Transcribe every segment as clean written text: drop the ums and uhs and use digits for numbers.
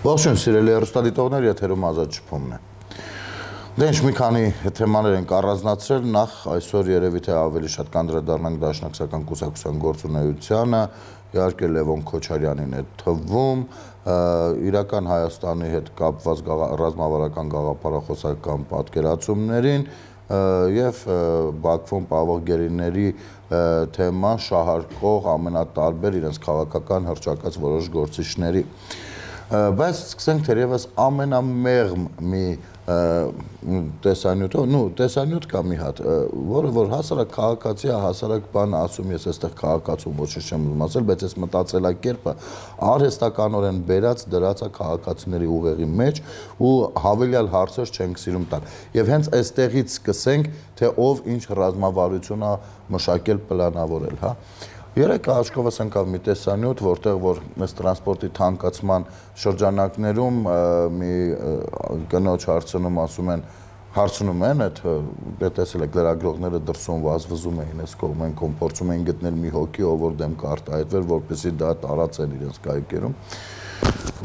Ողջույն, սիրելի հեռուստադիտողներ, եթերում Ազատ շփումն է։ Դե ինչ մի քանի թեմաներ ենք առանձնացրել, նախ այսօր երևի թե ավելի շատ կանդրադառնանք Դաշնակցական կուսակցության գործունեությանը, իհարկե Լևոն Քոչարյանին է թվում, իրական Հայաստանի հետ կապված ռազմավարական գաղափարախոսական պատկերացումներին եւ Բաքվում պահվող գերիների թեման շահարկող ամենատարբեր իրենց քաղաքական հռչակած որոշ գործիչների բայց սկսենք թերևս ամենամեղմ մի տեսանյութ կա մի հատ, որը որ հասարակ քաղաքացի է, հասարակ բան ասում, ես այստեղ քաղաքացու ոչինչ չեմ ուզում ասել, բայց այս մտածելակերպը արհեստականորեն բերած դրած է քաղաքացիների ուղեղի մեջ ու հավելյալ հարցեր չենք սիրում տալ։ Եվ հենց այստեղից սկսենք, թե ով ինչ ռազմավարություն է մշակել, պլանավորել, հա։ Երեկ աչքովս ընկավ մի տեսանյութ, որտեղ որ այս տրանսպորտի թանկացման շրջանակներում մի կնոջ հարցնում են, այդ տեսել եք լրագրողները դրսում վազվզում էին այս կողմեն, փորձում էին գտնել մի հոգի, ով որ դեմ կարտահայտվեր, որպեսզի դա տարածեն իրենց կայքերում։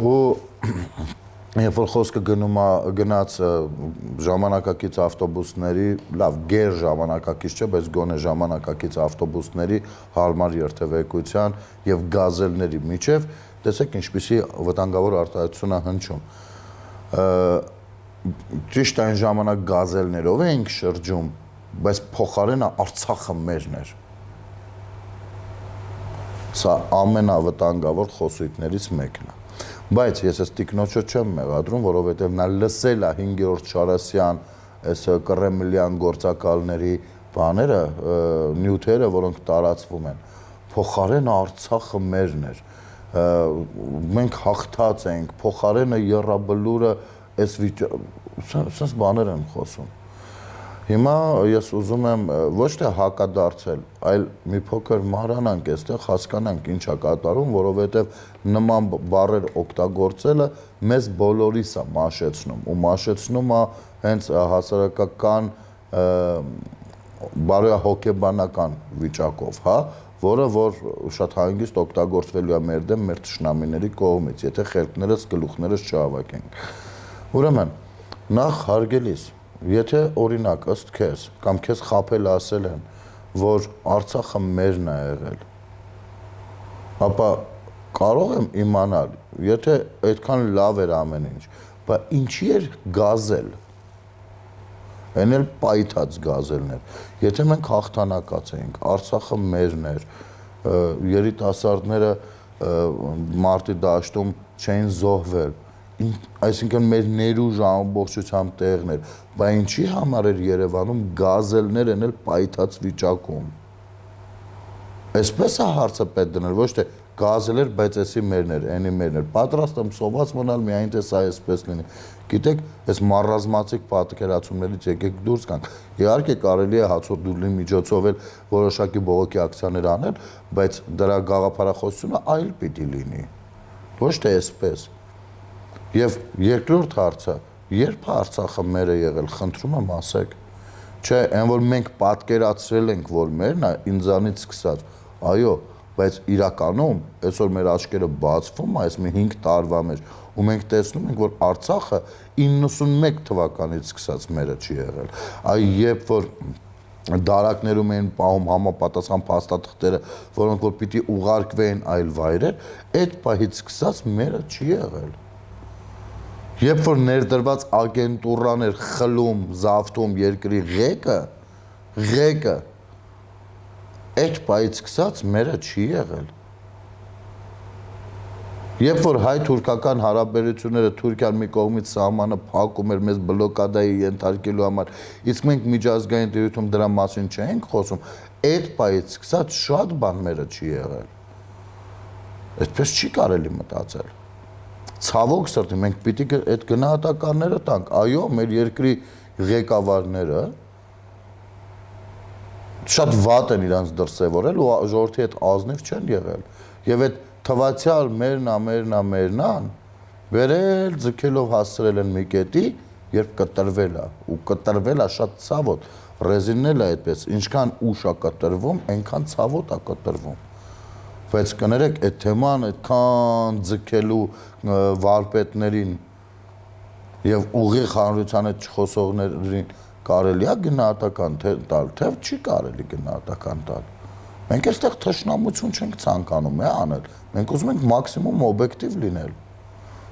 Ու երբ որ խոսքը գնաց ժամանակակից ավտոբուսների, լավ, գեր ժամանակակից չէ, բայց գոնե ժամանակակից ավտոբուսների հարմար երթևեկության եւ գազելների միջև, տեսեք ինչպիսի վտանգավոր արտահայտություն է հնչում։ Ճիշտ այն ժամանակ գազելներով էինք շրջում, բայց փոխարենը Արցախը մերն էր։ Սա ամենավտանգավոր խոսույթներից մեկն է։ Բայց ես այս տիկնոջը չեմ մեղադրում, որովհետև նա լսել է 5-րդ Շարասյան այս կռեմլյան գործակալների բաները, նյութերը, որոնք տարածվում են։ Փոխարենը Արցախը մերն էր։ Մենք հաղթած ենք, փոխարենը եռաբլուրը այս բաներ են խոսում։ Հիմա ես ուզում եմ ոչ թե հակադարձել, այլ մի փոքր մանրանանք այստեղ հասկանանք ինչ է կատարում, որովհետև նման բառեր օգտագործելը մեզ բոլորիս է մաշեցնում ու մաշեցնում է հենց հասարակական բարոյահոգեբանական վիճակով, հա, որը որ շատ հանգիստ օգտագործվելու է մեր դեմ մեր թշնամիների կողմից, եթե խելքներս գլուխներս չհավաքենք։ Ուրեմն, նախ հարգելիս, եթե օրինակ ըստ քեզ կամ քեզ խաբել ասել են, որ Արցախը մերն է եղել, ապա կարող եմ իմանալ, եթե այդքան լավ էր ամեն ինչ, բայց ինչի էր գազել, այն էլ պայթած գազելներ, եթե մենք հաղթանակած էինք, Արցախը մերն էր, երիտասարդները մարտի դաշտում չէին զոհվել, այսինքն մեր ներուժը ամբողջությամբ տեղն էր, բայց ինչի համար էր Երևանում գազելներ են էլ պայթած վիճակում։ Այսպես է հարցը պետք դնել, ոչ թե գազել էր, բայց էսի մերն էր, այնի մերն էր։ Պատրաստ եմ սոված մնալ միայն թե սա այսպես լինի։ Գիտեք, այս մարազմացիկ պատկերացումներից եկեք դուրս գանք։ Իհարկե կարելի է հացորդուլի միջոցով էլ որոշակի բողոքի ակցիաներ անել, բայց դրա գաղափարախոսությունը այլ պիտի լինի։ Ոչ թե այսպես։ Եվ երկրորդ հարցը, երբ Արցախը մեր է եղել, խնդրում եմ ասեք, չէ, այն որ մենք պատկերացրել ենք, որ մերն է, ինձանից սկսած, այո, բայց իրականում, այսօր մեր աչքերը բացվում է, այս մի 5 տարվա մեջ, ու մենք տեսնում ենք, որ Արցախը 91 թվականից սկսած մերը չի եղել, այ երբ որ դարակներում էին պահում համապատասխան փաստաթղթերը, որոնք որ պիտի ուղարկվեին այլ վայրեր, այդ պահից սկսած մերը չի եղել։ Երբ որ ներդրված ագենտուրան էր խլում, զավթում երկրի ղեկը, այդ պահից սկսած մերը չի եղել։ Երբ որ հայ-թուրքական հարաբերությունները Թուրքիան մի կողմից սահմանը փակում էր մեզ բլոկադայի ենթարկելու համար, իսկ մենք միջազգային տիրույթում դրա մասին չէինք խոսում, այդ պահից սկսած շատ բան մերը չի եղել։ Այդպես չի կարելի մտածել։ Ցավոք սրտի մենք պիտի այդ գնահատականները տանք, այո, մեր երկրի ղեկավարները շատ վատ են իրանց դրսևորել ու ժողովրդի հետ ազնիվ չեն եղել։ Եվ այդ թվացյալ մերնան վերել ձգելով հասցրել են մի կետի, երբ կտրվել է, ու կտրվել է շատ ցավոտ, ռեզինն էլ է այդպես, ինչքան ուշ է կտրվում, այնքան ցավոտ է կտրվում։ բայց կներեք այդ թեման այդքան ձգելու վարպետներին եւ ուղիղ հանրության հետ չխոսողներին կարելի է գնահատական տալ, թե չի կարելի գնահատական տալ։ Մենք այստեղ թշնամություն չենք ցանկանում անել։ Մենք ուզում ենք մաքսիմում օբյեկտիվ լինել։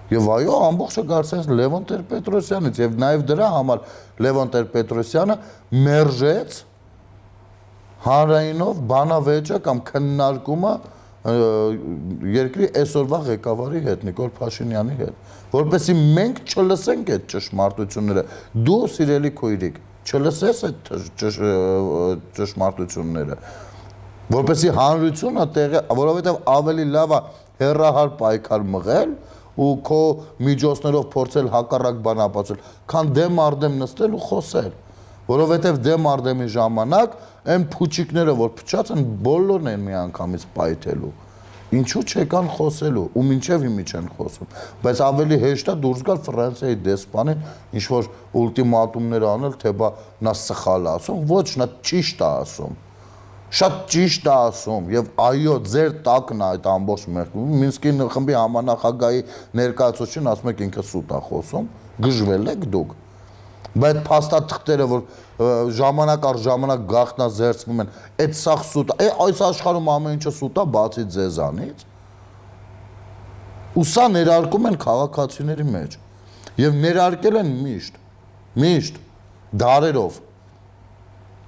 Եվ այո, ամբողջը գարցած Լևոն Տեր-Պետրոսյանից եւ նաեւ դրա համար Լևոն Տեր-Պետրոսյանը մերժեց հանրայինով բանավեճը կամ քննարկումը երկրի այսօրվա ղեկավարի հետ Նիկոլ Փաշինյանի հետ, որովհետեւ մենք չլսենք այդ ճշմարտությունները։ Դու սիրելի քույրիկ, չլսես այդ ճշմարտությունները, որովհետեւ հանրությունը տեղը, որովհետեւ ավելի լավ է հերրահար պայքար մղել ու քո միջոցներով փորձել հակառակ բան ապացուցել, քան դեմ արդեմ նստել ու խոսել, որովհետև դեմ արդեմի ժամանակ այն փուչիկները, որ փչած են, բոլորն են միանգամից պայթելու, ինչու չեկան խոսելու ու մինչև հիմի չեն խոսում, բայց ավելի հեշտ է դուրս գալ Ֆրանսիայի դեսպանին, ինչ-որ ուլտիմատումներ անել, թե բա նա սխալ է ասում, ոչ, նա ճիշտ է ասում, շատ ճիշտ է ասում եւ այո ձեր տակն է այդ ամբողջ մեղքում Մինսկի խմբի համանախագահի ներկայացուցիչին ասում եք ինքը սուտ է խոսում գժվել եք դուք բայց փաստաթղթերը որ ժամանակ առ ժամանակ գաղտնազերծվում են այդ սաղ սուտ է այս աշխարհում ամեն ինչը սուտ է բացի ձեզանից ու սա ներարկում են քաղաքացիների մեջ եւ ներարկել են միշտ դարերով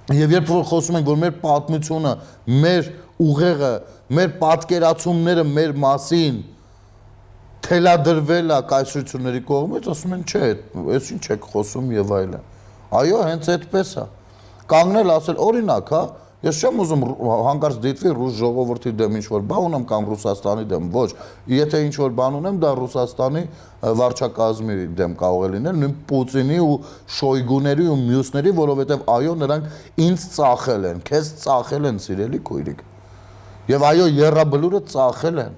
Եվ երբ որ խոսում ենք, որ մեր պատմությունը, մեր ուղեղը, մեր պատկերացումները մեր մասին թելադրվել է կայսրությունների կողմից, ասում են, չէ, այս ինչ եք խոսում եւ այլն։ Այո, հենց այդպես է։ Կանգնել ասել, օրինակ, հա, ես չեմ ուզում հանկարծ դիտվի ռուս ժողովրդի դեմ ինչ-որ բան ունեմ կամ Ռուսաստանի դեմ, ոչ։ Եթե ինչ-որ բան ունեմ, դա Ռուսաստանի վարչակազմի դեմ կարող է լինել, նույն Պուտինի ու Շոյգուների ու մյուսների, որովհետև այո, նրանք ինձ ծախել են, քեզ ծախել են, սիրելի քույրիկ։ Եվ այո, եռաբլուրը ծախել են։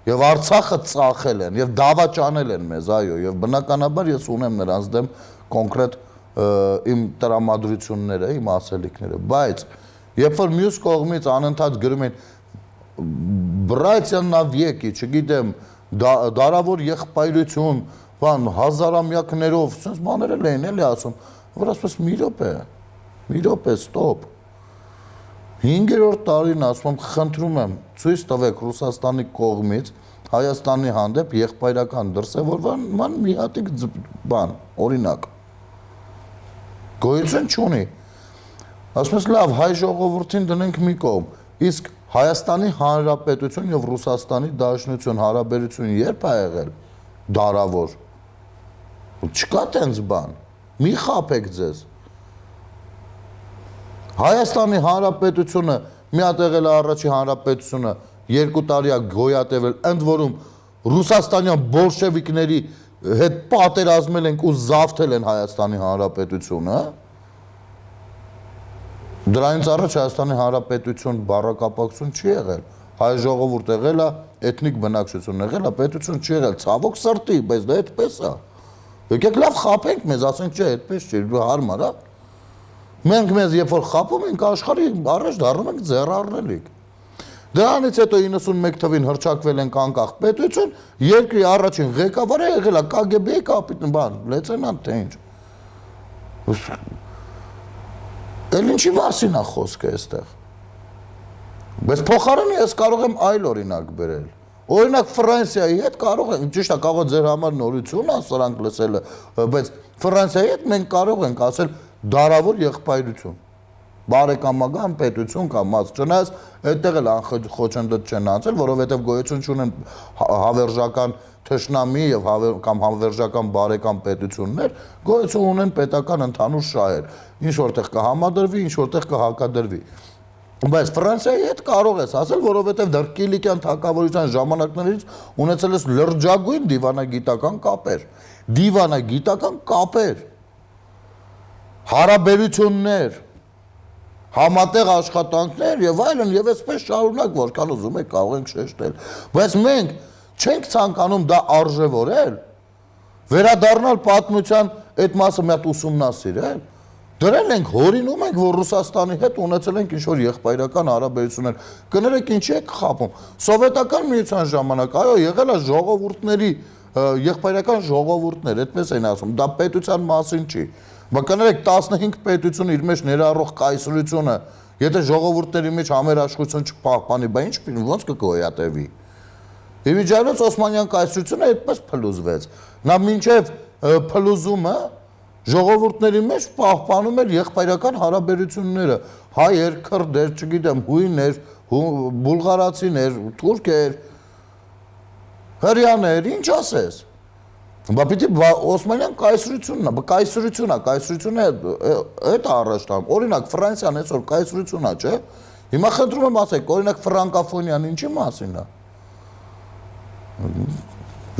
Եվ Արցախը ծախել են, եւ դավաճանել են մեզ, այո, եւ բնականաբար ես ունեմ նրանց դեմ կոնկրետ իմ տրամադրությունները, իմ ասելիքները, բայց երբ որ մյուս կողմից անընդհատ գրում են բրացիան նավյեկի, չգիտեմ, դարավոր եղբայրություն, բան հազարամյակներով, sense բաներ են էլի ասում, որ ասես մի րոպե, ստոպ։ 5-րդ տարին ասում եմ, խնդրում եմ, ցույց տվեք Ռուսաստանի կողմից Հայաստանի հանդեպ եղբայրական դրսևորման մի հատիկ բան, օրինակ։ Գոյություն չունի։ Ասում ես լավ, հայ ժողովրդին դնենք մի կողմ, իսկ Հայաստանի Հանրապետություն եւ Ռուսաստանի Դաշնություն հարաբերություն երբ է եղել դարավոր։ Չկա տենց բան։ Մի խաբեք ձեզ։ Հայաստանի Հանրապետությունը մի հատ եղել է առաջի հանրապետությունը 2 տարի է գոյատևել, ընդ որում ռուսաստանյան բոլշևիկների հետ պատերազմել ենք ու զավթել են Հայաստանի Հանրապետությունը։ Դրանից առաջ Հայաստանի Հանրապետություն բառակապակցություն չի եղել։ Հայ ժողովուրդ եղել է, էթնիկ բնակչություն եղել է, պետություն չի եղել, ցավոք սրտի, բայց դա այդպես է։ Եկեք լավ խաբենք մեզ, ասենք չէ, այդպես չէ, հարմար է։ Մենք մեզ երբ որ խապում ենք աշխարհի առաջ դառնում ենք ձեռառնելիք։ Դրանից հետո 91 թվին հռչակվել ենք անկախ պետություն, երկրի առաջին ղեկավարը եղել է KGB-ի կապիտան, բան, լեյտենանտ թե ինչ։ Էլ ինչի մասին է խոսքը այստեղ։ Բայց փոխարենը ես կարող եմ այլ օրինակ բերել։ Օրինակ Ֆրանսիայի հետ կարող ենք, ճիշտ է, կարող է ձեր համար նորություն է սրանք լսելը, բայց Ֆրանսիայի հետ մենք կարող ենք ասել դարավոր եղբայրություն, բարեկամական պետություն կամ մաս, չնայած այդտեղ էլ խոչընդոտ չեն անցել, որովհետև գոյություն չունեն հավերժական թշնամի եւ կամ հավերժական բարեկամ պետություններ, գոյություն ունեն պետական ընդհանուր շահեր, ինչ որտեղ կհամադրվի, ինչ որտեղ կհակադրվի։ Բայց Ֆրանսիայի հետ կարող ես ասել, որովհետև դեռ Կիլիկյան թագավորության ժամանակներից ունեցել ես լրջագույն դիվանագիտական կապեր, հարաբերություններ, համատեղ աշխատանքներ եւ այլն եւ այսպես շարունակ որքան ուզում եք կարող ենք շեշտել բայց մենք չենք ցանկանում դա արժևորել վերադառնալ պատմության այդ մասը մի հատ ուսումնասիրել Դրել ենք, հորինում ենք, որ Ռուսաստանի հետ ունեցել ենք ինչ-որ եղբայրական հարաբերություններ։ Կներեք ինչի եք խաբում։ Սովետական միության ժամանակ, այո, եղել է ժողովուրդների, եղբայրական ժողովուրդներ, այդպես են ասում, դա պետության մասին չի։ Բայց կներեք 15 պետություն իր մեջ ներառող կայսրությունը, եթե ժողովուրդների մեջ համերաշխություն չպահպանի, բա ինչ ոնց կգոյատևի։ Իվիջայլոց Օսմանյան կայսրությունը այդպես փլուզվեց։ Նա մինչև փլուզումը ժողովուրդների մեջ պահպանում էր եղբայրական հարաբերությունները, հայեր, քրդեր, չգիտեմ, հույներ, բուլղարացիներ, թուրքեր, հրեաներ, ինչ ասես։ Բա պիտի Օսմանյան կայսրությունը հետ առաջ տամ։ Օրինակ Ֆրանսիան այսօր կայսրություն է, չէ՞։ Հիմա խնդրում եմ ասեք, օրինակ ֆրանկոֆոնիան ինչի մասին է։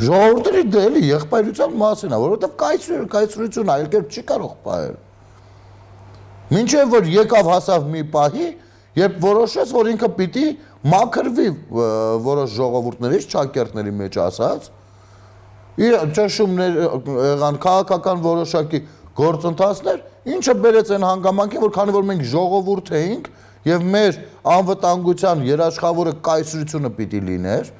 Ժողովուրդների դելի եղբայրության մասին է, որովհետև կայսրություն այլ կերպ չի կարող պահել։ Մինչև որ եկավ հասավ մի պահի, երբ որոշեց, որ ինքը պիտի մաքրվի որոշ ժողովուրդներից, ճակերտների մեջ ասած, իր ճնշումներ եղան, քաղաքական որոշակի գործընթացներ, ինչը բերեց այն հանգամանքին, որ քանի որ մենք ժողովուրդ էինք եւ մեր անվտանգության երաշխավորը կայսրությունը պիտի լիներ,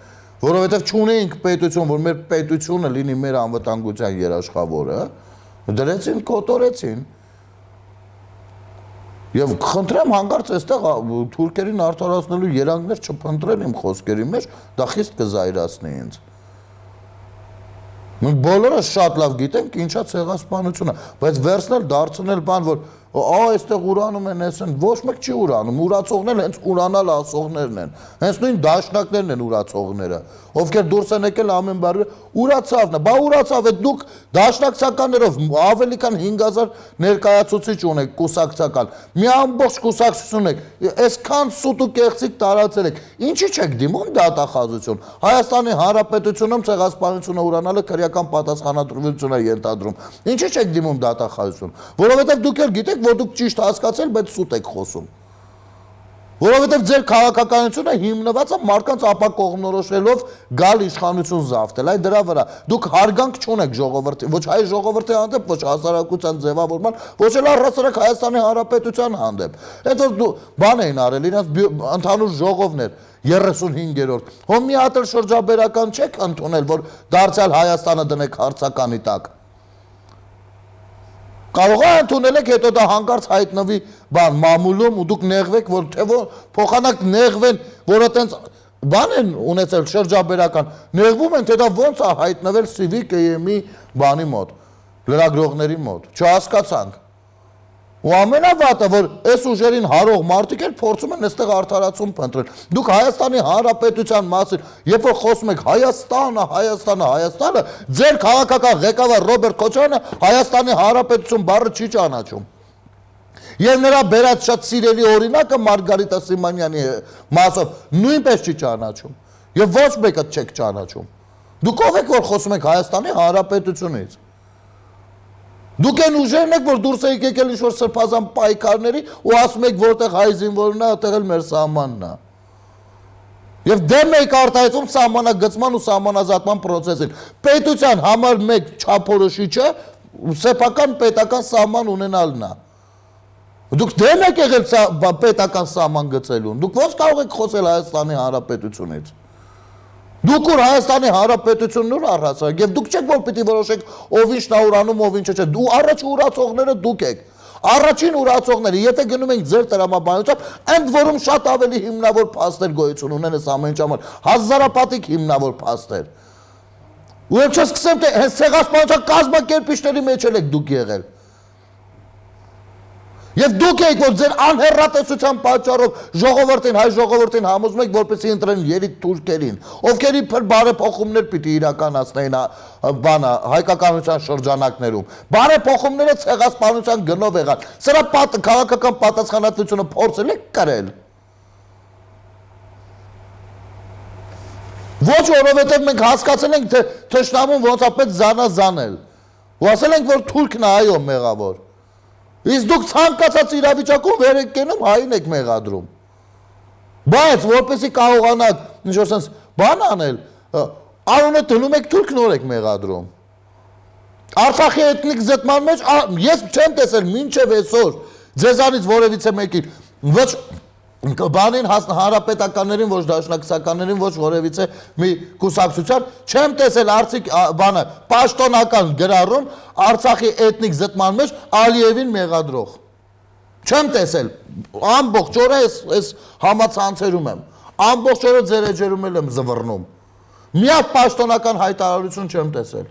որովհետև չունեինք պետություն, որ մեր պետությունը լինի մեր անվտանգության երաշխավորը, դրեցին, կոտորեցին։ Եվ խնդրեմ հանկարծ այստեղ թուրքերին արդարացնելու երանգներ չփնտրել իմ խոսքերի մեջ, դա խիստ կզայրացնի ինձ։ Մենք բոլորս շատ լավ գիտենք ինչա ցեղասպանությունը, բայց վերցնել դարձնել բան, որ այստեղ ուրանում են էսեն, ոչ մեկ չի ուրանում, ուրացողներն հենց ուրանալ ասողներն են, հենց նույն դաշնակներն են ուրացողները, ովքեր դուրս են եկել ամեն բառը, ուրացավն է, բա ուրացավ է դուք դաշնակցականներով ավելի քան 5000 ներկայացուցիչ ունեք կուսակցական, մի ամբողջ կուսակցություն եք, այսքան սուտ ու կեղծիք տարածել եք, ինչի չեք դիմում դատախազություն, Հայաստանի Հանրապետությունում ցեղասպանությունը ուրանալը քրեական պատասխանատվություն է ենթադրում, ինչի չեք դիմում դատախազություն, որովհետև դուք էլ գիտեք որ դուք ճիշտ հասկացել, բայց սուտ եք խոսում։ Որովհետև ձեր քաղաքականությունը հիմնված է մարդկանց ապակողմնորոշելով գալ իշխանություն զավթել, այ դրա վրա։ Դուք հարգանք չունեք ժողովրդի, ոչ հայ ժողովրդի հանդեպ, ոչ հասարակության ձևավորման, ոչ էլ առհասարակ Հայաստանի Հանրապետության հանդեպ։ Այդ որ դու բան էին արել, իրենց ընդհանուր ժողովներ 35-րդ։ Հո մի հատ էլ շրջաբերական չեք ընդունել, որ դարձյալ Հայաստանը դնեք հարցականի տակ։ Կարող է ընդունել եք, հետո դա հանկարծ հայտնվի բան մամուլում ու դուք նեղվեք, որ թե որ փոխանակ նեղվեն, որը տենց բան են ունեցել շրջաբերական, նեղվում են, թե դա ոնց է հայտնվել CVKM-ի բանի մոտ, լրագրողների մոտ, չհասկացանք։ Ու ամենավատը, որ այս ուժերին հարող մարդիկ էլ փորձում են այստեղ արդարացում փնտրել։ Դուք Հայաստանի Հանրապետության մասին, երբ որ խոսում եք Հայաստանը, ձեր քաղաքական ղեկավար Ռոբերտ Քոչարյանը Հայաստանի Հանրապետություն բառը չի ճանաչում։ Եվ նրա բերած շատ սիրելի օրինակը Մարգարիտա Սիմանյանի մասով նույնպես չի ճանաչում։ Եվ ոչ մեկը չեք ճանաչում։ Դուք ով եք, որ խոսում եք Հայաստանի Հանրապետությունից։ Դուք են ուժերն եք, որ դուրս եք եկել ինչ-որ սրբազան պայքարների ու ասում եք, որտեղ հայ զինվորն է, այդտեղ էլ մեր սահմանն է։ Եվ դեմ եք արտահայտում սահմանագծման ու սահմանազատման պրոցեսին։ Պետության համար մեկ չափորոշիչը սեփական պետական սահման ունենալն է։ Դուք դեմ եք եղել պետական սահման գծելուն։ Դուք ո՞նց կարող եք խոսել Հայաստանի Հանրապետությունից։ Դուք ուր Հայաստանի Հանրապետությունն ուր առհասարակ եւ դուք չեք որ պիտի որոշեք ով ինչն է ուրանում, ով ինչը չէ։ Դու առաջ ուրացողները դուք եք։ Առաջին ուրացողները, եթե գնում ենք ձեր տրամաբանությամբ, ընդ որում շատ ավելի հիմնավոր փաստեր գոյություն ունեն այս ամենի համար, հազարապատիկ հիմնավոր փաստեր։ Ու ես չսկսեմ թե հենց ցեղասպանության կազմակերպիչների մեջ եք դուք եղել։ Եվ դուք եք, որ ձեր անհեռատեսության պատճառով ժողովրդին, հայ ժողովրդին համոզում եք, որպեսզի ընտրեն երիկ թուրքերին, ովքեր իբր բարեփոխումներ պիտի իրականացնեին բանը հայկականության շրջանակներում։ Բարեփոխումները ցեղասպանության գնով եղան։ Սրա քաղաքական պատասխանատվությունը փորձել եք կրել։ Ոչ, որովհետև մենք հասկացել ենք, թե թշնամուն ոնց է պետք զանազանել։ Ու ասել ենք, որ թուրքն է այո մեղավոր։ Իսկ դուք ցանկացած իրավիճակում վեր եք կենում, հային եք մեղադրում։ Բայց որպեսզի կարողանաք ինչ-որ sense բան անել, անունը դնում եք թուրք նոր եք մեղադրում։ Արցախի էթնիկ զտման մեջ ես չեմ տեսել մինչև այսօր ձեզանից որևիցե մեկին ոչ բանին հանրապետականներին ոչ դաշնակցականներին ոչ որևիցե մի կուսակցության չեմ տեսել արցիկ բանը պաշտոնական գրառում Արցախի էթնիկ զտման մեջ Ալիևին մեղադրող չեմ տեսել ամբողջ օրը այս համացանցերում եմ ամբողջ օրը ձեր էջերում եմ զվռնում միակ պաշտոնական հայտարարություն չեմ տեսել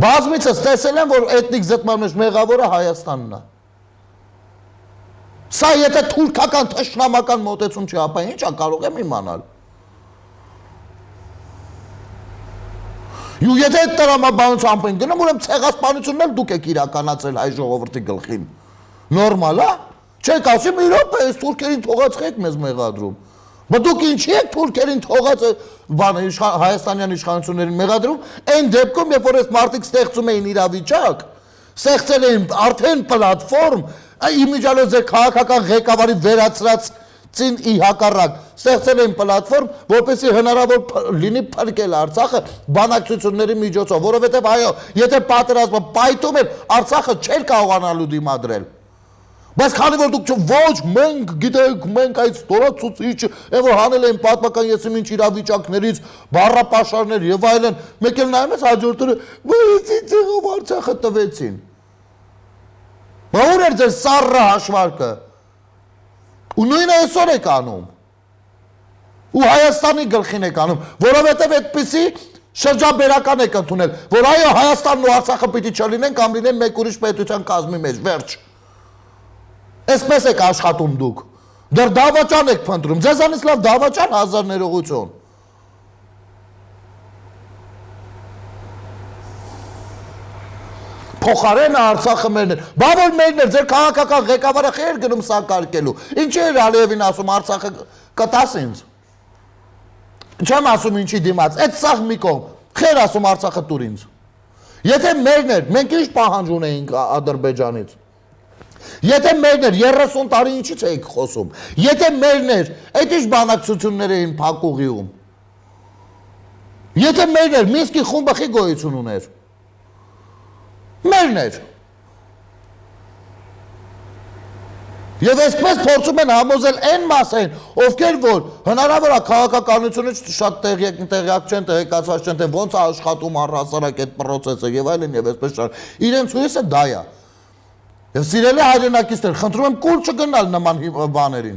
բազմիցս տեսել եմ որ էթնիկ զտման մեջ մեղավորը Հայաստանն է սա եթե թուրքական թշնամական մոտեցում չի ապա ինչա կարող եմ իմանալ ու եթե այդ տրամաբանությամբ են գնում ուրեմն ցեղասպանությունն էլ դուք եք իրականացրել հայ ժողովրդի գլխին նորմալ է չեք ասում մի րոպե այս թուրքերին թողած եք մեզ մեղադրում Բայց դուք ինչի եք թուրքերին թողած հայաստանյան իշխանություններին մեղադրում այն դեպքում երբ որ այս մարդիկ ստեղծում էին իրավիճակ ստեղծել էին արդեն պլատֆորմ իմիջիալոց ձեր քաղաքական ղեկավարի վերացրածին ի հակառակ ստեղծել էին պլատֆորմ որպեսզի հնարավոր լինի փրկել Արցախը բանակցությունների միջոցով որովհետև այո եթե պատերազմը պայթում էր Արցախը չէր կարողանալու դիմադրել Բայց քանի որ դուք ոչ մենք գիտեք մենք այդ ստորացուցիչ այն որ հանել են պատմական եսիմ ինչ իրավիճակներից բառապաշարներ եւ այլն մեկ էլ նայում ես հաջորդ օրը բայց ինչով Արցախը տվեցին Որ էր ձեր սառը հաշվարկը ու նույնը այսօր եք անում ու Հայաստանի գլխին եք անում որովհետեւ այդպիսի շրջաբերական եք ընդունել որ այո Հայաստանն ու Արցախը պիտի չլինեն կամ լինեն մեկ ուրիշ պետության կազմի մեջ վերջ Այսպես եք աշխատում դուք, դեռ դավաճան եք փնտրում, ձեզանից լավ դավաճան հազար ներողություն Փոխարենը Արցախը մերն էր, բա որ մերն էր, ձեր քաղաքական ղեկավարը խեր գնում սակարկելու, ինչի էր Ալիևին ասում Արցախը կտաս ինձ Չեմ ասում ինչի դիմաց, այդ սաղ մի կողմ, խեր ասում Արցախը տուր ինձ Եթե մերն էր, մենք ինչ պահանջ ունեինք Ադրբեջանից Եթե մերն էր 30 տարի ինչից էիք խոսում Եթե մերն էր այդ ինչ բանակցություններ էին փակուղիում Եթե մերն էր Մինսկի խումբը խի գոյություն ուներ Մերն էր Եվ այսպես փորձում են համոզել այն մասային ովքեր որ հնարավոր է քաղաքականությունից շատ տեղյակ չեն տեղեկացված չեն թե ոնց է աշխատում առհասարակ այդ process-ը եւ այլն եւ այսպես շարք իրենց հույսը դա է Եվ սիրելի հայրենակիցներ, խնդրում եմ կուլ չգնալ նման բաներին։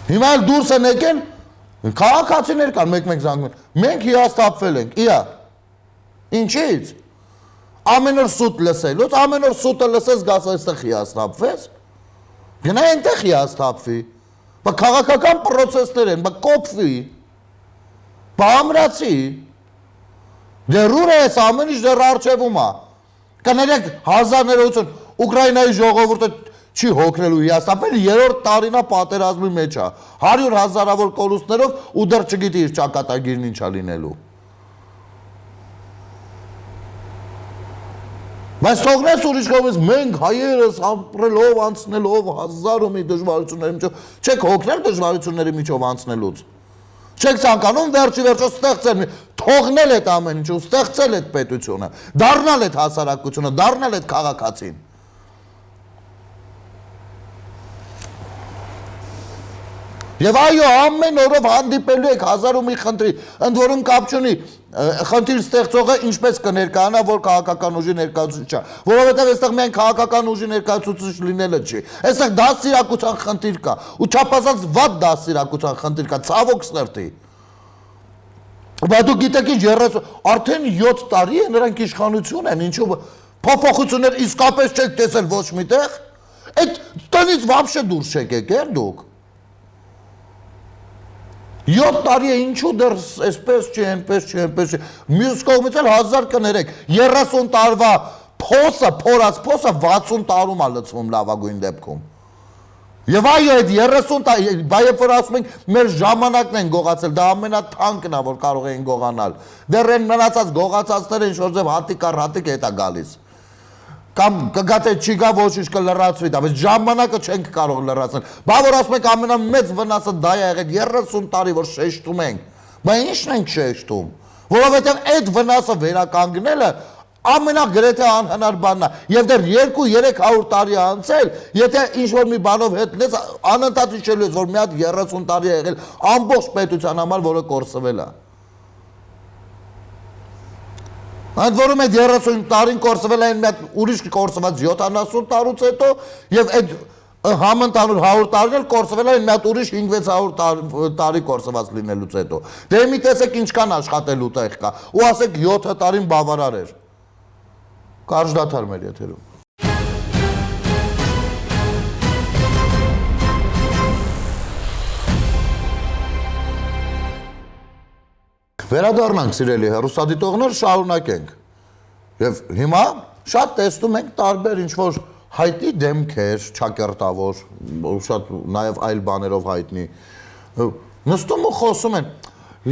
Հիմա էլ դուրս են եկել, քաղաքացիներ կան մեկ-մեկ զանգում, մենք հիասթափվել ենք, իա, ինչից, ամեն օր սուտ լսելուց, ամեն օր սուտը լսես գաս այստեղ հիասթափվես, գնա այնտեղ հիասթափվի, բա քաղաքական պրոցեսներ են, բա կոփվի, բա ամրացի, Դեռ ուր է այս ամեն ինչ դեռ առջևում է, կներեք հազար ներողություն, Ուկրաինայի ժողովուրդը չի հոգնելու հիասթափվել, երրորդ տարին է պատերազմի մեջ է, 100 հազարավոր կորուստներով ու դեռ չգիտի իր ճակատագիրն ինչ է լինելու։ Բայց թողնես ուրիշ կողմից մենք հայերս ապրելով, անցնելով հազար ու մի դժվարությունների միջով, չեք հոգնել դժվարությունների միջով անցնելուց։ Չեք ցանկանում վերջի վերջո ստեղծել, թողնել այդ ամեն ինչը, ստեղծել այդ պետությունը, դառնալ այդ հասարակությունը, դառնալ այդ քաղաքացին։ Եվ այո, ամեն օրով հանդիպելու եք հազար ու մի խնդրի, ընդ որում կապ չունի, խնդիր ստեղծողը ինչպես կներկայանա, որ քաղաքական ուժի ներկայացուցիչ է, որովհետև այստեղ միայն քաղաքական ուժի ներկայացուցիչ լինելը չի, այստեղ դաստիարակության խնդիր կա, ու չափազանց վատ դաստիարակության խնդիր կա, ցավոք սրտի։ Բայց դուք գիտեք ինչ 30 արդեն 7 տարի է նրանք իշխանություն են, ինչու փոփոխություններ իսկապես չեք տեսել ոչ միտեղ, այդ տնից вообще դուրս չեք եկել դուք։ 7 տարի է ինչու դեռ այսպես չի, այնպես չի, այնպես չի, մյուս կողմից էլ 1000 կներեք, 30 տարվա փոսը, փորած փոսը 60 տարում է լցվում լավագույն դեպքում։ Եվ այո, այդ 30 տարի, բա երբ որ ասում ենք մեր ժամանակն են գողացել, դա ամենաթանկն է, որ կարող էին գողանալ։ Դեռ են մնացած գողացածները ինչ որ ձև հատիկ առ հատիկ հետ է գալիս։ կամ կգա թե չի գա ոչինչ կլրացվի դա, բայց ժամանակը չենք կարող լրացնել։ Բա որ ասում եք ամենամեծ վնասը դա է եղել 30 տարի որ շեշտում ենք։ Բա ի՞նչն ենք շեշտում։ Որովհետև այդ վնասը վերականգնելը ամենագրեթե անհնար բանն է, եւ դեռ 2-300 տարի անցել, եթե ինչ-որ մի բանով հետնես, անընդհատ հիշելու ես, որ մի հատ 30 տարի է եղել ամբողջ պետության համար, որը կորսվել է։ Ընդ որում այդ 30 տարին կորսվել է մի հատ ուրիշ կորսված 70 տարուց հետո, եւ այդ համընդհանուր 100 տարին էլ կորսվել է մի հատ ուրիշ 5-600 տարի կորսված լինելուց հետո։ Դե մի տեսեք ինչքան աշխատելու տեղ կա, ու ասեք 7 տարին բավարար էր։ Կարճ դադար մեր եթերում։ Վերադառնանք սիրելի հեռուստադիտողներ, շարունակենք։ Եվ հիմա շատ տեսնում ենք տարբեր ինչ-որ հայտնի դեմքեր, ճակերտավոր, շատ նաև այլ բաներով հայտնի։ Նստում ու խոսում են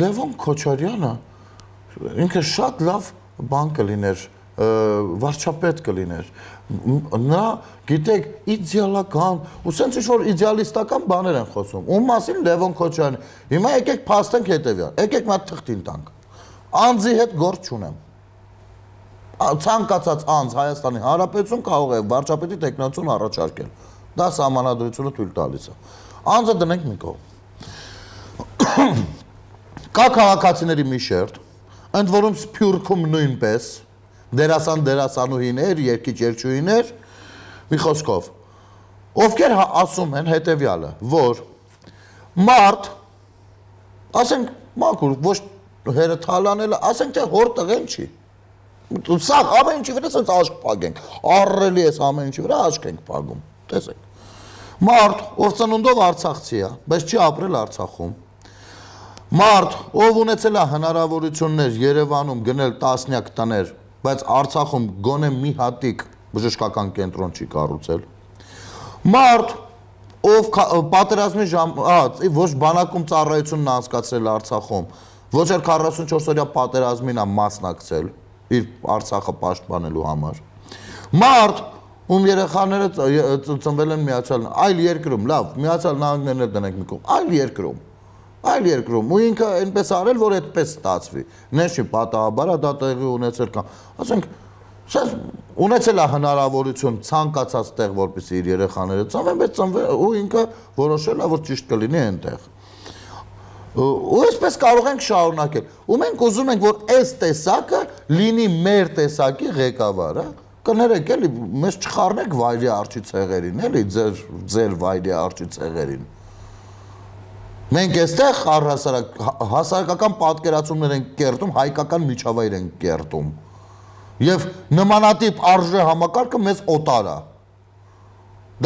Լևոն Քոչարյանը ինքը շատ լավ բան կլիներ, վարչապետ կլիներ, նա գիտեք իդեալական, ու սենց ինչ-որ իդեալիստական բաներ են խոսում, ում մասին Լևոն Քոչարյանը, հիմա եկեք փաստենք հետևյալ, եկեք մի հատ թղթին տանք, անձի հետ գործ չունեմ, ցանկացած անձ Հայաստանի Հանրապետություն կարող է վարչապետի տեխնացուն առաջարկել, դա սահմանադրությունը թույլ տալիս է, անձը դնենք մի կողմ, կա քաղաքացիների մի շերտ, ընդ որում Սփյուռքում նույնպես դերասանուհիներ, երգիչ-երգչուհիներ, մի խոսքով, ովքեր ասում են հետևյալը, որ մարդ, ասենք մաքուր, ոչ հերը թալանելը, ասենք թե հոր տղեն չի, սաղ ամեն ինչի վրա սենց աշկ պագենք, առրելի ես ամեն ինչի վրա աշկ ենք պագում, տեսեք, մարդ, ով ծնունդով Արցախցի է, բայց չի ապրել Արցախում, մարդ, ով ունեցել է հնարավորություններ Երևանում գնել տասնյակ տներ, բայց Արցախում գոնե մի հատիկ բժշկական կենտրոն չի կառուցել։ Մարդ, ով պատերազմի ոչ բանակում ծառայությունն անցկացրել Արցախում, ոչ էլ 44-օրյա պատերազմին է մասնակցել իր Արցախը պաշտպանելու համար։ Մարդ, ում երեխաները ծնվել են այլ երկրում, լավ, Միացյալ Նահանգներն էլ դնենք մի կողմ, այլ երկրում, ու ինքը այնպես արել, որ այդպես ստացվի, նես չի պատահաբար դա տեղի ունեցել կամ, ասենք, ունեցել է հնարավորություն ցանկացած տեղ, որպեսզի իր երեխաները ծնվեն, բայց ծնվել ու ինքը որոշել է, որ ճիշտ կլինի այնտեղ։ Ու այսպես կարող ենք շարունակել։ Ու մենք ուզում ենք, որ այս տեսակը լինի մեր տեսակի ղեկավարը, կներեք էլի, մեզ չխառնեք վայրի արջի ցեղերին, էլի, ձեր վայրի արջի ցեղերին։ Մենք այստեղ հասարակական պատկերացումներ ենք կերտում, հայկական միջավայր ենք կերտում։ Եվ նմանատիպ արժե համակարգը մեզ օտար է։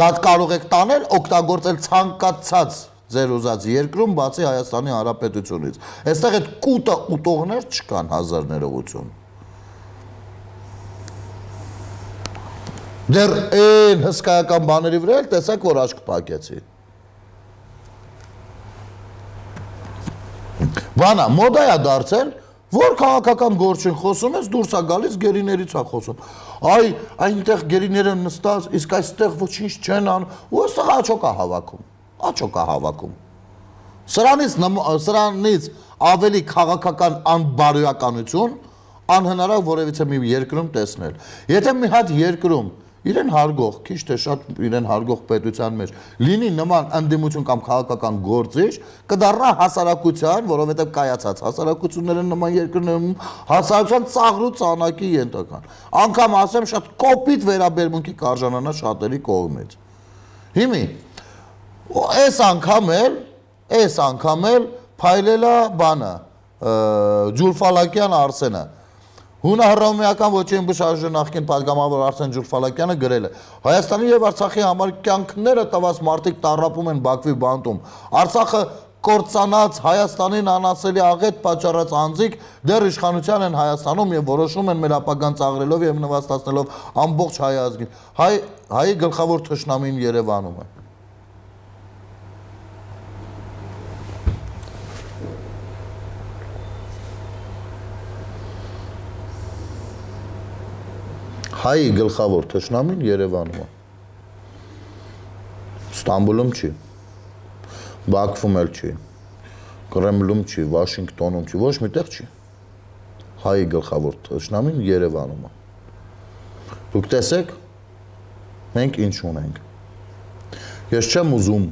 Դա կարող եք տանել, օգտագործել ցանկացած ձեր ուզած երկրում, բացի Հայաստանի Հանրապետությունից։ Այստեղ այդ կուտը ուտողներ չկան, հազար ներողություն։ Դեռ այն հսկայական բաների վրա էլ տեսակ, որ աշկ պակեցի։ Բանա, մոդա է դարձել, որ քաղաքական գործին խոսում ես, դուրս է գալիս գերիներից է խոսում։ Այ, այնտեղ գերիները նստած, իսկ այստեղ ոչինչ չեն անում, ու այստեղ աչոք է հավաքում։ Սրանից ավելի քաղաքական անբարոյականություն անհնար է որևիցե մի երկրում տեսնել։ Եթե մի հատ երկրում իրեն հարգող, քիչ թե շատ իրեն հարգող պետության մեջ լինի նման ընդդիմություն կամ քաղաքական գործիչ, կդառնա հասարակության, որովհետև կայացած հասարակությունները նման երկրներում հասարակության ծաղրու ծանակի ենթական։ Անգամ ասեմ շատ կոպիտ վերաբերմունքի կարժանանա շատերի կողմից։ Հիմի, այս անգամ էլ փայլելա բանը, Ջուրֆալակյան Արսենը։ Հունահռոմեական ոչինչ բշարժը նախկին պատգամավոր Արսեն Ջուրֆալակյանը գրել է. Հայաստանի եւ Արցախի համար կյանքները տված մարդիկ տառապում են Բաքվի բանտում։ Արցախը կործանած Հայաստանին անասելի աղետ պատճառած անձիկ դեռ իշխանության են Հայաստանում եւ որոշում են մեր ապագան ծաղրելով եւ նվաստացնելով ամբողջ հայ ազգին։ Հայի գլխավոր թշնամին Երևանում է։ Հայի գլխավոր թշնամին Երևանում է։ Ստամբուլում չի։ Բաքվում էլ չի։ Կրեմլում չի, Վաշինգտոնում չի, ոչ միտեղ չի։ Հայի գլխավոր թշնամին Երևանում է։ Դուք տեսեք, մենք ինչ ունենք։ Ես չեմ ուզում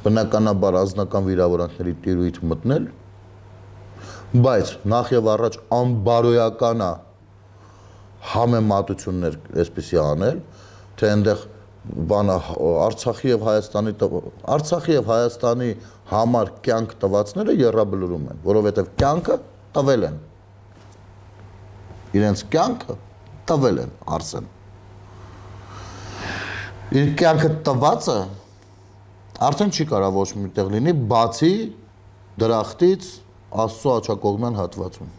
բնականաբար ազնական վիրավորանքների տիրույթ մտնել, բայց նախ եւ առաջ անբարոյական է համեմատություններ այսպեսի անել, թե այնտեղ բանը Արցախի եւ Հայաստանի համար կյանք տվածները երրաբլուրում են, որովհետեւ կյանքը տվել են։ Իրենց կյանքը տվել են Արսեն։ Իր կյանքը տվածը արդեն չի կարող ոչ միտեղ լինի, բացի դրախտից Աստծո աչակողմյան հատվածում։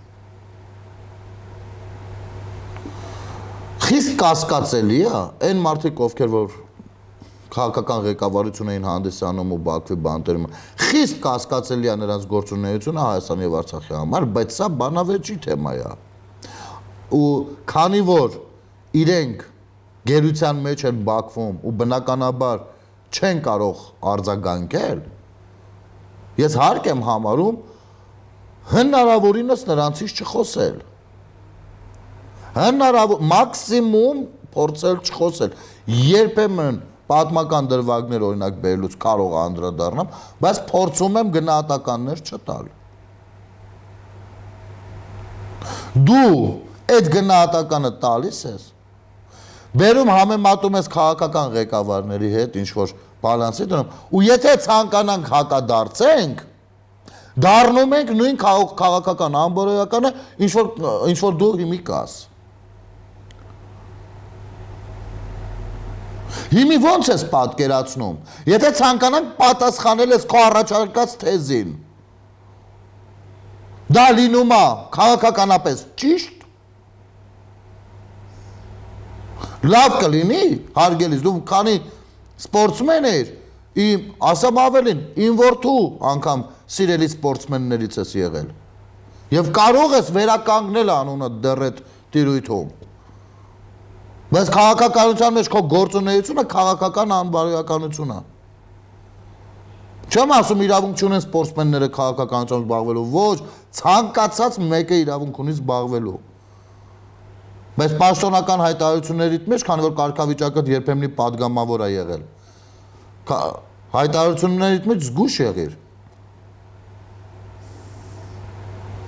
Խիստ կասկածելի է, այն մարդիկ, ովքեր որ քաղաքական ղեկավարություն էին հանդիսանում ու Բաքվի բանտերում, խիստ կասկածելի է նրանց գործունեությունը Հայաստանի եւ Արցախի համար, բայց սա բանավեճի թեմա է։ Ու քանի որ իրենք գերության մեջ են Բաքվում ու բնականաբար չեն կարող արձագանքել, ես հարկ եմ համարում հնարավորինս նրանցից չխոսել։ Մաքսիմում փորձել չխոսել։ Երբեմն պատմական դրվագներ օրինակ բերելուց կարող անդրադառնամ, բայց փորձում եմ գնահատականներ չտալ։ Դու այդ գնահատականը տալիս ես, բերում համեմատում ես քաղաքական ղեկավարների հետ, ինչ որ բալանսի դնում, ու եթե ցանկանանք հակադարձենք, դառնում ենք նույն քաղաքական անբարոյականը, ինչ որ դու հիմի կաս։ Հիմի ոնց ես պատկերացնում, եթե ցանկանանք պատասխանել ես քո առաջարկած թեզին, դա լինում է քաղաքականապես ճիշտ, լավ կլինի, հարգելիս, դու քանի սպորտսմեն ես, ասեմ ավելին, իմ որդու անգամ սիրելի սպորտսմեններից ես եղել, և կարող ես վերականգնել անունը դեռ այդ տիրույթում, բայց քաղաքականության մեջ քո գործունեությունը քաղաքական անբարոյականություն է։ Չեմ ասում իրավունք չունեն սպորտսմենները քաղաքականությամբ զբաղվելու, ոչ, ցանկացած մեկը իրավունք ունի զբաղվելու։ Բայց պաշտոնական հայտարարություններից մեջ, քանի որ կարգավիճակը երբեմնի պատգամավոր է եղել, հայտարարություններից մեջ զգույշ եղիր։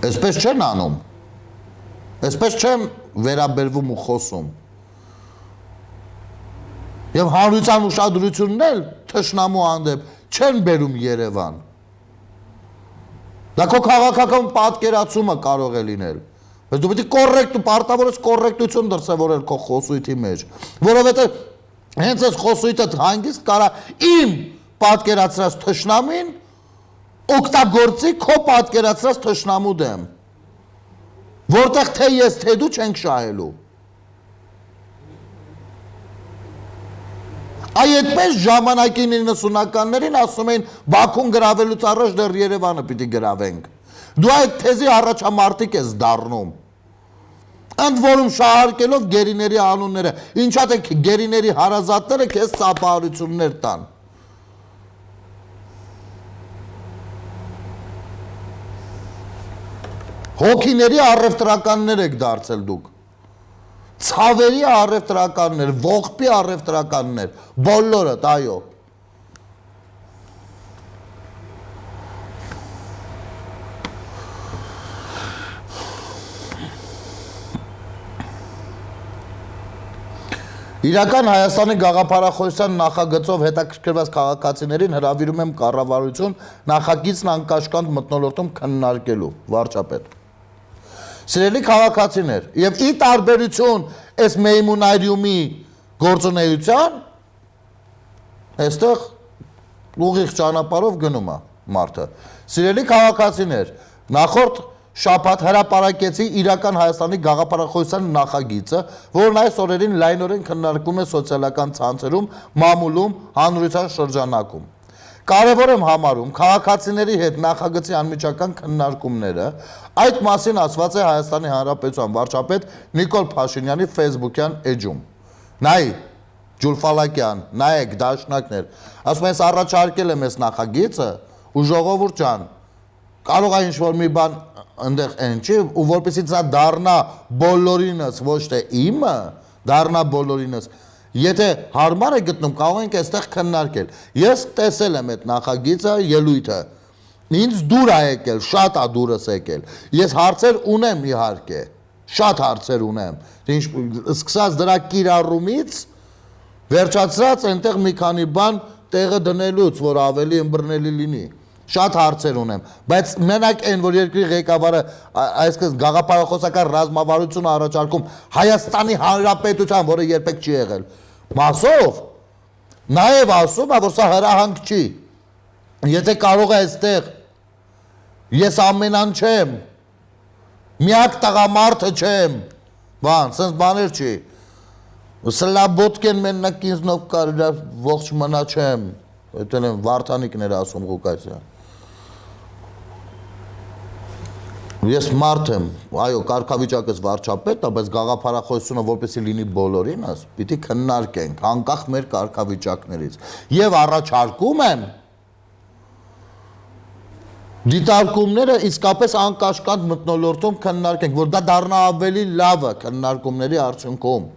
Այսպես չեն անում, այսպես չեն վերաբերվում ու խոսում։ Եվ հանրության ուշադրությունն էլ թշնամու հանդեպ չեն բերում Երևան։ Դա քո քաղաքական պատկերացումը կարող է լինել։ Բայց դու պետք է կոռեկտ ու պարտավորես կոռեկտություն դրսևորել քո խոսույթի մեջ, որովհետև հենց այս խոսույթը հանգիստ կարա իմ պատկերացրած թշնամին օգտագործի քո պատկերացրած թշնամու դեմ, որտեղ թե ես թե դու չենք շահելու։ Այդպես ժամանակի 90-ականներին ասում էին Բաքուն գրավելուց առաջ դեռ Երևանը պիտի գրավենք։ Դու այդ թեզի առաջամարտիկ ես դառնում։ Ընդ որում շահարկելով գերիների անունները, ինչա թե գերիների հարազատները քեզ ծափահարություններ տան։ Հոգիների առևտրականներ եք դարձել դուք։ Ցավերի առևտրականներ, ողբի առևտրականներ, բոլորդ, այո։ Իրական Հայաստանի գաղափարախոսության նախագծով հետաքրքրված քաղաքացիներին հրավիրում եմ կառավարություն նախագիծն անկաշկանդ մթնոլորտում քննարկելու, վարչապետ։ Սիրելի քաղաքացիներ, եւ ի տարբերություն այս Մեյմունարիումի գործունեության, այստեղ ուղիղ ճանապարհով գնում է մարդը։ Սիրելի քաղաքացիներ, նախորդ շաբաթ հրապարակեցի իրական Հայաստանի գաղափարախոսության նախագիծը, որն այս օրերին լայնորեն քննարկվում է սոցիալական ցանցերում, մամուլում, հանրության շրջանակում։ Կարևոր եմ համարում քաղաքացիների հետ նախագծի անմիջական քննարկումները, այդ մասին ասված է Հայաստանի Հանրապետության վարչապետ Նիկոլ Փաշինյանի Facebook-յան էջում։ Նայ, Ջուլֆալակյան, նայեք դաշնակներ, ասում ես առաջարկել եմ այս նախագիծը ու ժողովուրդ ջան, կարող է ինչ-որ մի բան ընդեղ են չի, ու որպեսզի դա դառնա բոլորինս, ոչ թե իմը, դառնա բոլորինս, եթե հարմար է գտնում, կարող ենք այստեղ քննարկել։ Ես տեսել եմ այդ նախագիծը, ելույթը, ինձ դուր է եկել, շատ է դուրս եկել։ Ես հարցեր ունեմ իհարկե, շատ հարցեր ունեմ, սկսած դրա կիրառումից, վերջացրած այնտեղ մի քանի բան տեղը դնելուց, որ ավելի ըմբռնելի լինի։ Շատ հարցեր ունեմ, բայց մենակ այն, որ երկրի ղեկավարը այսպես գաղափարախոսական ռազմավարություն առաջարկում Հայաստանի Հանրապետության, որը երբեք չի եղել, մասով, նաև ասում է, որ սա հրահանգ չի, եթե կարող է այստեղ, ես ամենան չեմ, միակ տղամարդը չեմ, բան, սենց բաներ չի, Սլաբոտկեն մենակ ինձնով կարիրա ողջ մնա չեմ, այդել եմ Վարդանիկներ ասում Ղուկասյան։ Ես մարդ եմ, այո, կարգավիճակս վարչապետ է, բայց գաղափարախոսությունը որպեսզի լինի բոլորինս, պիտի քննարկենք, անկախ մեր կարգավիճակներից։ Եվ առաջարկում եմ դիտարկումները իսկապես անկաշկանդ մթնոլորտում քննարկենք, որ դա դառնա ավելի լավը քննարկումների արդյունքում։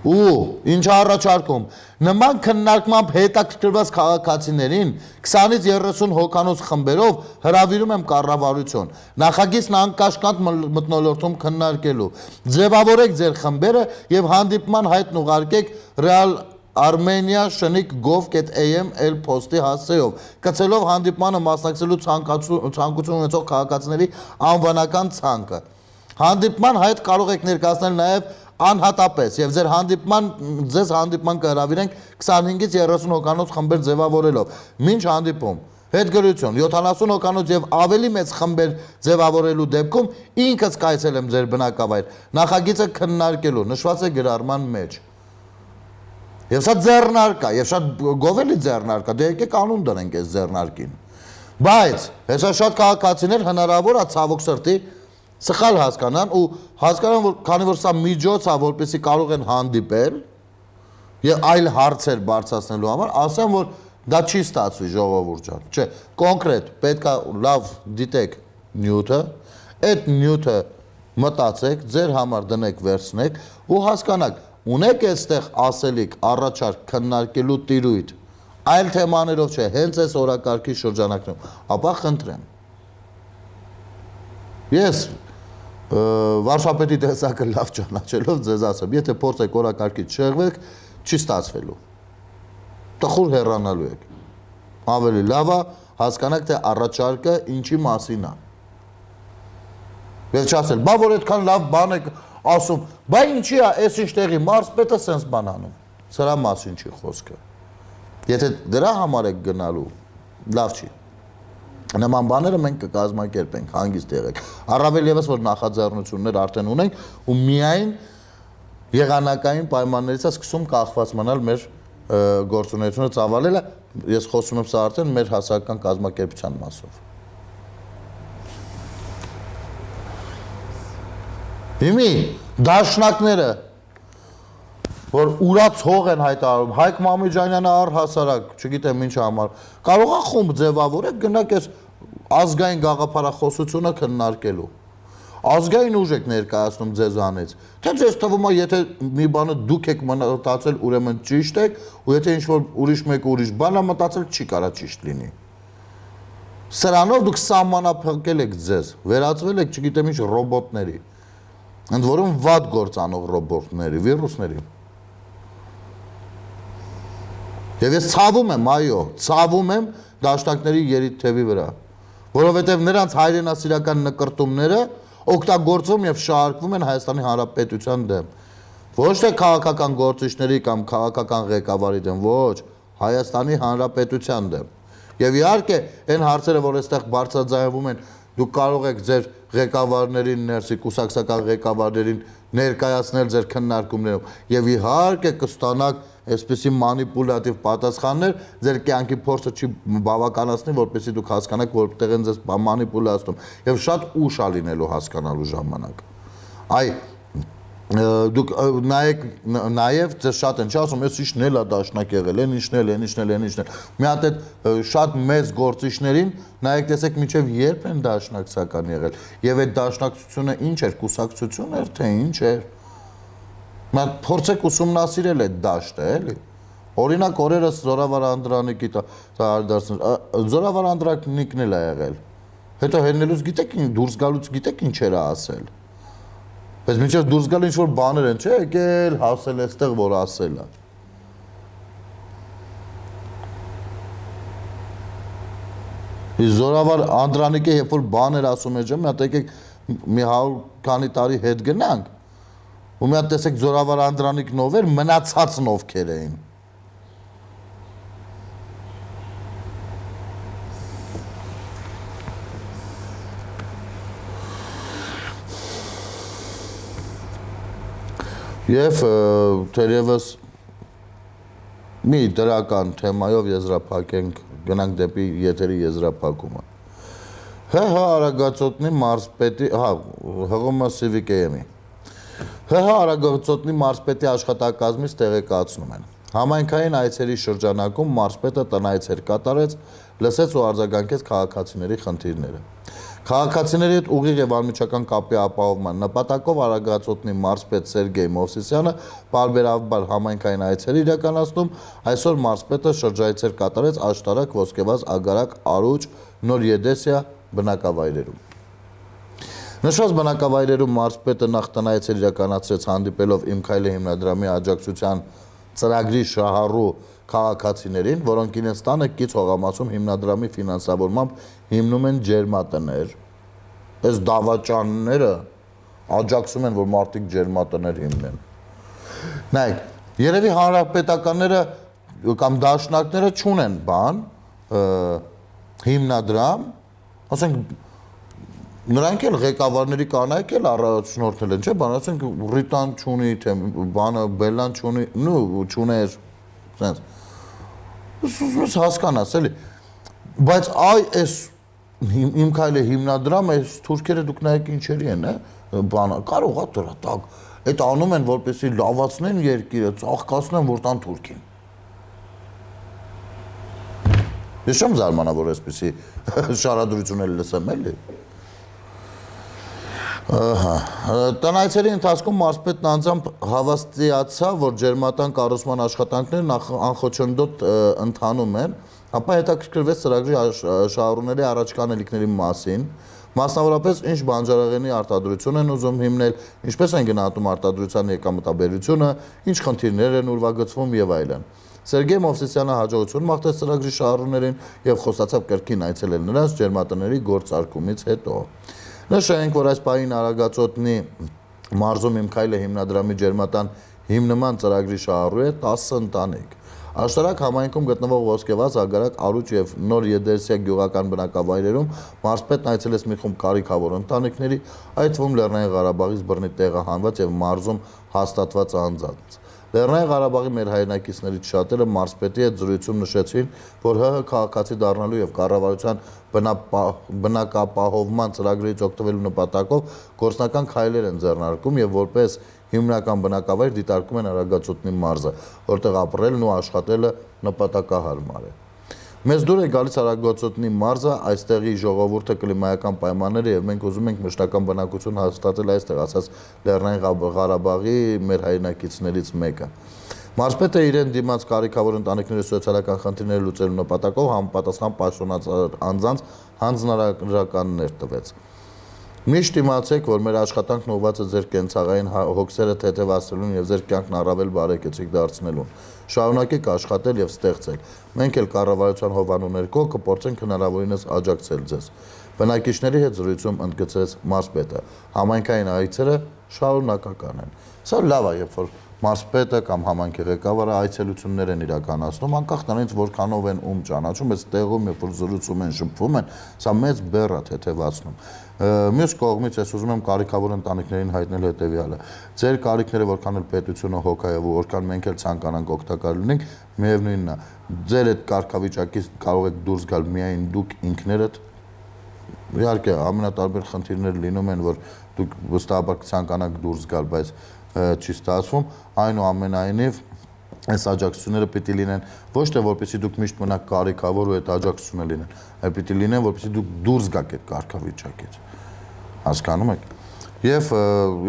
Ու ինչ առաջարկում, նման քննարկմամբ հետաքրքրված քաղաքացիներին 20-ից 30 հոգանոց խմբերով հրավիրում եմ կառավարություն, նախագիծն անկաշկանդ մթնոլորտում քննարկելու, ձևավորեք ձեր խմբերը և հանդիպման հայտն ուղարկեք Real Armenia shnik.gov.am էլ-փոստի հասցեով, կցելով հանդիպմանը մասնակցելու ցանկություն ունեցող քաղաքացիների անվանական ցանկը։ Հանդիպման հայտ կարող եք ներկայացնել նաև անհատապես եւ ձեզ հանդիպման կհրավիրենք 25-ից 30 հոգանոց խմբեր ձևավորելով։ Մինչ հանդիպում հետգրություն 70 հոգանոց եւ ավելի մեծ խմբեր ձևավորելու դեպքում ինքս կայցել եմ ձեր բնակավայր նախագիծը քննարկելու նշված է գրառման մեջ։ Եվ սա ձեռնարկ է, եւ շատ գովելի ձեռնարկ է, դե եկեք անուն դնենք այս ձեռնարկին։ Բայց հեսա շատ քաղաքացիներ հնարավոր է ցավոք սրտի սխալ հասկանան ու հասկանան, որ քանի որ սա միջոց է, որպեսզի կարող են հանդիպել եւ այլ հարցեր բարձրացնելու համար, ասեմ, որ դա չի ստացվի ժողովուրդ ջան։ Չէ, կոնկրետ պետքա լավ դիտեք նյութը, այդ նյութը մտածեք, ձեր համար դնեք, վերցնեք ու հասկանաք, ունեք այստեղ ասելիք, առաջարկ քննարկելու տիրույթ, այլ թեմաներով չէ, հենց այս օրակարգի շրջանակներում, ապա խնդրեմ։ Ես վարչապետի տեսակը լավ ճանաչելով ձեզ ասեմ, եթե փորձեք օրակարգից շեղվեք, չի ստացվելու։ Տխուր հեռանալու եք։ Ավելի լավ է հասկանաք, թե առաջարկը ինչի մասին է։ Եվ չասել, բա որ այդքան լավ բան եք ասում, բա ինչի է, այս ինչ տեղի մարզպետը սենց բան անում։ Սրա մասին չի խոսքը։ Եթե դրա համար եք գնալու, լավ չի։ Նման բաները մենք կկազմակերպենք, հանգիստ եղեք։ Առավել ևս, որ նախաձեռնություններ արդեն ունենք ու միայն եղանակային պայմաններից է սկսում կախված մնալ մեր գործունեությունը ծավալելը, ես խոսում եմ սա արդեն մեր հասարակական կազմակերպության մասով։ Հիմի դաշնակները, որ ուրաց հող են հայտարարում, Հայկ Մամեջանյանը առհասարակ, չգիտեմ ինչ համար, կարող է խումբ ձևավորեք, գնաք այս ազգային գաղափարախոսությունը քննարկելու։ Ազգային ուժ եք ներկայացնում ձեզանից։ Թենց ես թվում է, եթե մի բանը դուք եք մտածել, ուրեմն ճիշտ եք, ու եթե ինչ-որ ուրիշ մեկ ուրիշ բան է մտածել, չի կարա ճիշտ լինի։ Սրանով դուք սահմանափակել եք ձեզ, վերածվել եք, չգիտեմ ինչ, ռոբոտների։ Ընդ որում վատ գործ անող ռոբոտների, վիրուսների։ Եվ ես ցավում եմ, այո, ցավում եմ դաշնակների երիթևի վրա, որովհետև նրանց հայրենասիրական նկրտումները օգտագործվում եւ շահարկվում են Հայաստանի Հանրապետության դեմ։ Ոչ թե քաղաքական գործիչների կամ քաղաքական ղեկավարի դեմ, ոչ, Հայաստանի Հանրապետության դեմ։ Եվ իհարկե, այն հարցերը, որ այստեղ բարձրաձայնվում են, դուք կարող եք ձեր ղեկավարներին ներսի կուսակցական ղեկավարներին ներկայացնել ձեր քննարկումներում եւ իհարկե կստանաք այսպեսի մանիպուլատիվ պատասխաններ ձեր կյանքի փորձը չի բավականացնի, որպեսզի դուք հասկանաք, որտեղ են ձեզ մանիպուլացնում, եւ շատ ուշ է լինելու հասկանալու ժամանակ։ Այ դուք նայեք նաև ձեզ շատ են չի ասում, ես ինչն էլ է դաշնակ եղել, են ինչն էլ, մի հատ այդ շատ մեծ գործիչներին նայեք տեսեք մինչև երբ են դաշնակցական եղել, եւ այդ դաշնակցությունը ինչ էր, կուսակցություն էր, թե ինչ էր։ Մենք փորձեք ուսումնասիրել այդ դաշտը, էլի։ Օրինակ օրերս Զորավար Անդրանիկի Զորավար Անդրանիկն էլ է եղել։ Հետո հենելուց գիտեք դուրս գալուց գիտեք ինչ էր ասել։ Բայց մինչև դուրս գալ ինչ-որ բաներ են, չէ, եկել, հասել էստեղ, որ ասել է։ Զորավար Անդրանիկը, երբ որ բաներ ասում է, մի հատ եկեք մի 100 քանի տարի հետ գնանք, ու մի հատ տեսեք Զորավար Անդրանիկն ով էր, մնացածն ովքեր էին։ Եվ թերևս մի դրական թեմայով եզրափակենք, գնանք դեպի եթերի եզրափակումը։ ՀՀ Արագածոտնի մարզպետի, հղումը Civic-ը։ ՀՀ Արագածոտնի մարզպետի աշխատակազմից տեղեկացնում են։ Համայնքային այցերի շրջանակում մարզպետը տնայցեր կատարեց, լսեց ու արձագանքեց քաղաքացիների խնդիրները։ Քաղաքացիների հետ ուղիղ եւ անմիջական կապի ապահովման նպատակով Արագածոտնի մարզպետ Սերգեյ Մովսիսյանը բարբերաբար համայնքային այցեր իրականացնում, այսօր մարզպետը շրջայցեր կատարեց Աշտարակ, Ոսկեվազ, Ագարակ, Արուջ, Նոր Եդեսիա բնակավայրերում։ Նշված բնակավայրերում մարզպետը նախ տնայցեր իրականացրեց հանդիպելով Իմ քայլը հիմնադրամի աջակցության ծրագրի շահառու քաղաքացիներին, որոնք իրենց տանը կից հողամասում հիմնադրամի ֆինանսավորմամբ հիմնում են ջերմատներ։ Այս դավաճանները աջակցում են, որ մարդիկ ջերմատներ հիմնեն։ Նայեք, երևի հանրապետականները կամ դաշնակները չունեն բան, հիմնադրամ, ասենք նրանք էլ ղեկավարների կանայք էլ առաջնորդել են, չէ՞, բան ասենք Ռիտան չունի, թե բանը Բելլան չունի, չուներ, sense Ուսումս հասկանաս, էլի, բայց այս Իմ քայլը հիմնադրամ, այս թուրքերը դուք նայեք ինչերի են, բանը, կարող է դրա տակ, այդ անում են, որպեսզի լավացնեն երկիրը, ծաղկացնեն, որ տան Թուրքին։ Ես չեմ զարմանա, որ այսպեսի շարադրություն էլ լսեմ, էլի։ Տնայցերի ընթացքում մարզպետն անձամբ հավաստիացավ, որ ջերմատան կառուցման աշխատանքներն անխոչնդոտ ընթանում են, ապա հետաքրքրվեց ծրագրի շահառուների առաջկա անելիքների մասին, մասնավորապես ինչ բանջարեղենի արտադրություն են ուզում հիմնել, ինչպես են գնահատում արտադրության եկամտաբերությունը, ինչ խնդիրներ են ուրվագծվում եւ այլն։ Սերգեյ Մովսիսյանը հաջողություն մաղթեց ծրագրի շահառուներին եւ խոսացավ կրկին այցելել նրանց ջերմատների գործարկումից հետո։ Նշենք, որ այս պահին Արագածոտնի մարզում Իմ քայլը հիմնադրամի ջերմատան հիմնման ծրագրի շահառու է 10 ընտանիք։ Աշտարակ համայնքում գտնվող Ոսկեվազ, Ագարակ, Արուջ եւ Նոր Եդեսիա գյուղական բնակավայրերում մարզպետն այցելեց մի խումբ կարիքավոր ընտանիքների, այդ թվում Լեռնային Ղարաբաղից բռնի տեղը հանված եւ մարզում հաստատված անձանց։ Լեռնային Ղարաբաղի մեր հայրենակիցներից շատերը մարզպետի հետ զրույցում նշեցին, որ ՀՀ քաղաքացի դառնալու եւ կառավարության բնակապահովման ծրագրից օգտվելու նպատակով գործնական քայլեր են ձեռնարկում եւ որպես հիմնական բնակավայր դիտարկում են Արագածոտնի մարզը, որտեղ ապրելն ու աշխատելը նպատակահարմար է։ Մեզ դուր է գալիս Արագածոտնի մարզը, այստեղի ժողովուրդը կլիմայական պայմանները եւ մենք ուզում ենք մշտական բնակություն հաստատել այստեղ, ասաց Լեռնային Ղարաբաղի մեր հայրենակիցներից մեկը։ Մարզպետը իրեն դիմաց կարիքավոր ընտանիքների սոցիալական խնդիրները լուծելու նպատակով համապատասխան պաշտոնած անձանց հանձնարարականներ տվեց։ Միշտ իմացեք, որ մեր աշխատանքն ուղղված է ձեր կենցաղային հոգսերը թեթևացնելուն եւ ձեր կյանքն առավել բարեկեցիկ դարձնելուն։ Շարունակեք աշխատել եւ ստեղծել։ Մենք էլ կառավարության հովանու ներքո կփորձենք հնարավորինս աջակցել ձեզ։ Բնակիչների հետ զրույցում ընդգծեց մարզպետը։ Համայնքային այցերը շարունակական են։ Սա լավ է, երբ որ մարզպետը կամ համայնքի ղեկավարը այցելություններ են իրականացնում, անկախ նրանից որքանով են ում ճանաչում, այս տեղում երբ որ զրուցում են, շփվում են, սա մեծ բեռ է թեթևացնում։ Մյուս կողմից ես ուզում եմ կարիքավոր ընտանիքներին հայտնել հետևյալը. ձեր կարիքները որքան էլ պետությունը հոգայով ու որքան մենք էլ ցանկանանք օգտակար լինենք, միևնույնն է, ձեր այդ կարգավիճակից կարող եք դուրս գալ միայն դուք ինքներդ։ Իհարկե, ամենատարբեր խնդիրներ լինում են, որ դուք վստահաբար կցանկանաք դուրս գալ, բայց չի ստացվում, այնուամենայնիվ այս աջակցությունները պիտի լինեն ոչ թե որպեսզի դուք միշտ մնաք կարիքավոր ու այդ աջակցությունը լինեն, այլ պիտի լինեն, որպեսզի դուք դուրս գաք այդ կարգավիճակից։ Հասկանում եք։ Եվ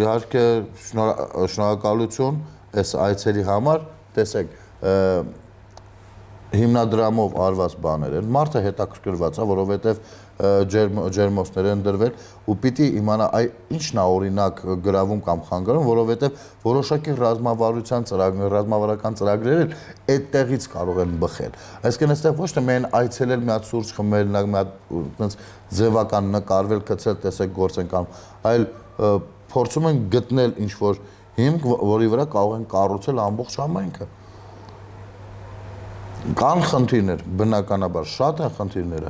իհարկե շնորհակալություն այս այցերի համար, տեսեք, հիմնադրամով արված բաներ են, մարդը հետաքրքրված է, որովհետև ջերմոցներ են դրվել ու պիտի իմանա ինչն է օրինակ գրավում կամ խանգարում, որովհետև որոշակի ռազմավարական ծրագրեր էլ այդտեղից կարող են բխել։ Այսինքն այստեղ ոչ թե միայն այցելել մի հատ սուրճ խմել, մի հատ այնպես ձևական նկարվել, գցել, տեսեք գործ են կանում, այլ փորձում են գտնել ինչ-որ հիմք, որի վրա կարող են կառուցել ամբողջ համայնքը։ Կան խնդիրներ, բնականաբար շատ են խնդիրները,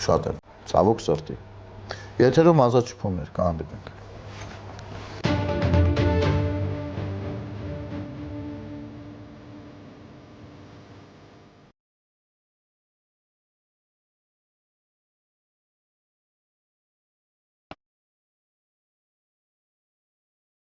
շատ են, ցավոք սրտի։ Եթերում ազատ շփումներ, կհանդիպենք։